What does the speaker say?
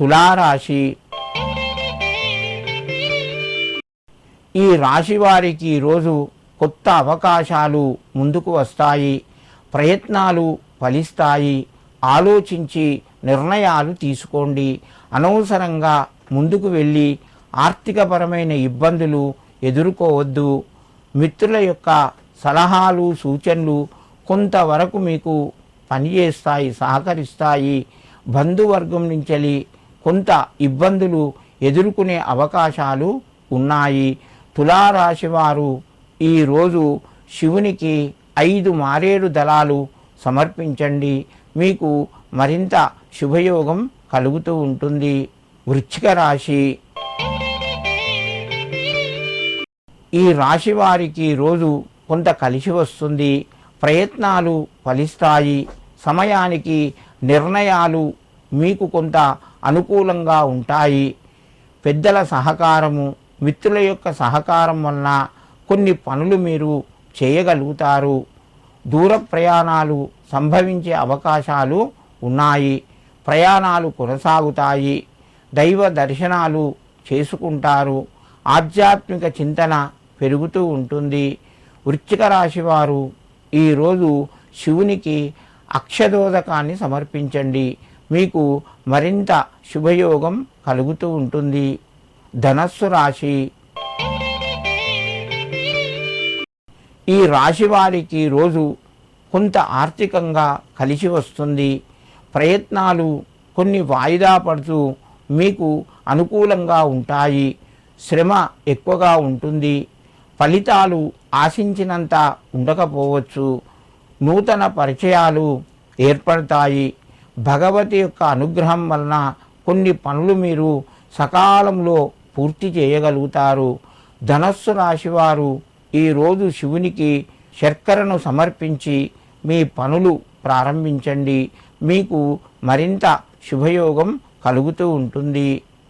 తులారాశి. ఈ రాశి వారికి ఈరోజు కొత్త అవకాశాలు ముందుకు వస్తాయి. ప్రయత్నాలు ఫలిస్తాయి. ఆలోచించి నిర్ణయాలు తీసుకోండి. అనవసరంగా ముందుకు వెళ్ళి ఆర్థికపరమైన ఇబ్బందులు ఎదుర్కోవద్దు. మిత్రుల యొక్క సలహాలు సూచనలు కొంతవరకు మీకు పనిచేస్తాయి, సహకరిస్తాయి. బంధువర్గం నుంచి కొంత ఇబ్బందులు ఎదుర్కొనే అవకాశాలు ఉన్నాయి. తులారాశి వారు ఈరోజు శివునికి 5 మారేడు దళాలు సమర్పించండి. మీకు మరింత శుభయోగం కలుగుతూ ఉంటుంది. వృశ్చిక రాశి. ఈ రాశి వారికి రోజు కొంత కలిసి వస్తుంది. ప్రయత్నాలు ఫలిస్తాయి. సమయానికి నిర్ణయాలు మీకు కొంత అనుకూలంగా ఉంటాయి. పెద్దల సహకారము, మిత్రుల యొక్క సహకారం వలన కొన్ని పనులు మీరు చేయగలుగుతారు. దూర ప్రయాణాలు సంభవించే అవకాశాలు ఉన్నాయి. ప్రయాణాలు కొనసాగుతాయి. దైవ దర్శనాలు చేసుకుంటారు. ఆధ్యాత్మిక చింతన పెరుగుతూ ఉంటుంది. వృశ్చిక రాశి వారు ఈరోజు శివునికి అక్షదోదకాన్ని సమర్పించండి. మీకు మరింత శుభయోగం కలుగుతూ ఉంటుంది. ధనస్సు రాశి. ఈ రాశి వారికి రోజు కొంత ఆర్థికంగా కలిసి వస్తుంది. ప్రయత్నాలు కొన్ని వాయిదా పడుతూ మీకు అనుకూలంగా ఉంటాయి. శ్రమ ఎక్కువగా ఉంటుంది. ఫలితాలు ఆశించినంత ఉండకపోవచ్చు. నూతన పరిచయాలు ఏర్పడతాయి. భగవతి యొక్క అనుగ్రహం వలన కొన్ని పనులు మీరు సకాలంలో పూర్తి చేయగలుగుతారు. ధనస్సు రాశివారు ఈరోజు శివునికి శర్కరను సమర్పించి మీ పనులు ప్రారంభించండి. మీకు మరింత శుభయోగం కలుగుతూ ఉంటుంది.